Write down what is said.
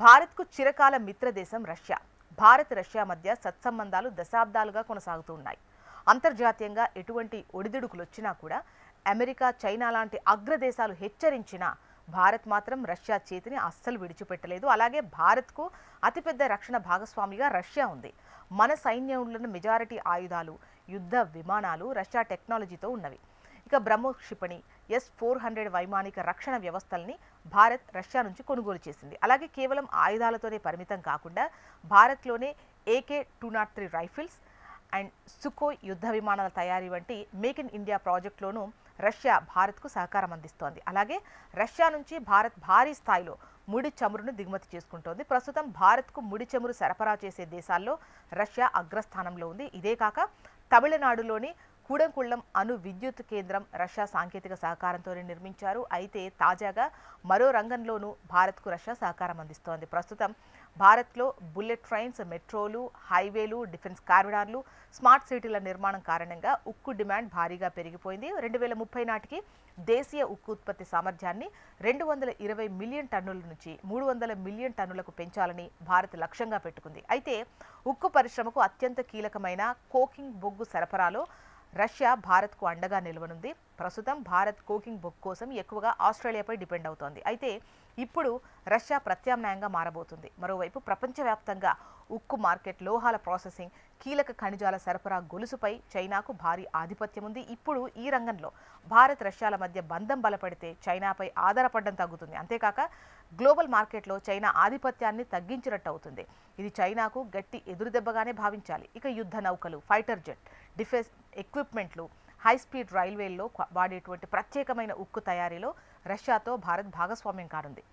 భారత్కు చిరకాల మిత్రదేశం Russia. Bharat Russia మధ్య సత్సంబంధాలు దశాబ్దాలుగా కొనసాగుతూ ఉన్నాయి. అంతర్జాతీయంగా ఎటువంటి ఒడిదుడుకులు వచ్చినా కూడా అమెరికా, చైనా లాంటి అగ్రదేశాలు హెచ్చరించినా భారత్ మాత్రం రష్యా చేతిని అస్సలు విడిచిపెట్టలేదు. అలాగే భారత్కు అతిపెద్ద రక్షణ భాగస్వామిగా రష్యా ఉంది. మన సైన్యంలోని మెజారిటీ ఆయుధాలు, యుద్ధ విమానాలు రష్యా టెక్నాలజీతో ఉన్నవి. ఇక బ్రహ్మోస్ క్షిపణి, S-400 వైమానిక రక్షణ వ్యవస్థల్ని భారత్ రష్యా నుంచి కొనుగోలు చేసింది. అలాగే కేవలం ఆయుధాలతోనే పరిమితం కాకుండా భారత్లోనే AK-203 రైఫిల్స్ అండ్ సుకోయ్ యుద్ధ విమానాల తయారీ వంటి మేక్ ఇన్ ఇండియా ప్రాజెక్టులోనూ రష్యా భారత్కు సహకారం అందిస్తోంది. అలాగే రష్యా నుంచి భారత్ భారీ స్థాయిలో ముడి చమురును దిగుమతి చేసుకుంటోంది. ప్రస్తుతం భారత్కు ముడి చమురు సరఫరా చేసే దేశాల్లో రష్యా అగ్రస్థానంలో ఉంది. ఇదే కాక తమిళనాడులోని కూడంకుళ్ళం అణు విద్యుత్ కేంద్రం రష్యా సాంకేతిక సహకారంతోనే నిర్మించారు. అయితే తాజాగా మరో రంగంలోనూ భారత్కు రష్యా సహకారం అందిస్తోంది. ప్రస్తుతం భారత్లో బుల్లెట్ ట్రైన్స్, మెట్రోలు, హైవేలు, డిఫెన్స్ కారిడార్లు, స్మార్ట్ సిటీల నిర్మాణం కారణంగా ఉక్కు డిమాండ్ భారీగా పెరిగిపోయింది. 2030 నాటికి దేశీయ ఉక్కు ఉత్పత్తి సామర్థ్యాన్ని 220 మిలియన్ టన్నుల నుంచి 300 మిలియన్ టన్నులకు పెంచాలని భారత్ లక్ష్యంగా పెట్టుకుంది. అయితే ఉక్కు పరిశ్రమకు అత్యంత కీలకమైన కోకింగ్ బొగ్గు సరఫరాలో రష్యా భారత్కు అండగా నిలవనుంది. ప్రస్తుతం భారత్ కోకింగ్ బొగ్గు కోసం ఎక్కువగా ఆస్ట్రేలియాపై డిపెండ్ అవుతోంది. అయితే ఇప్పుడు రష్యా ప్రత్యామ్నాయంగా మారబోతుంది. మరోవైపు ప్రపంచవ్యాప్తంగా ఉక్కు మార్కెట్, లోహాల ప్రాసెసింగ్, కీలక ఖనిజాల సరఫరా గొలుసుపై చైనాకు భారీ ఆధిపత్యం ఉంది. ఇప్పుడు ఈ రంగంలో భారత్ రష్యాల మధ్య బంధం బలపడితే చైనాపై ఆధారపడడం తగ్గుతుంది. అంతేకాక గ్లోబల్ మార్కెట్లో చైనా ఆధిపత్యాన్ని తగ్గించినట్టు అవుతుంది. ఇది చైనాకు గట్టి ఎదురుదెబ్బగానే భావించాలి. ఇక యుద్ధ నౌకలు, ఫైటర్ జెట్, డిఫెన్స్ ఎక్విప్మెంట్లు, హై స్పీడ్ రైల్వేల్లో వాడేటువంటి ప్రత్యేకమైన ఉక్కు తయారీలో రష్యాతో భారత్ భాగస్వామ్యం కానుంది.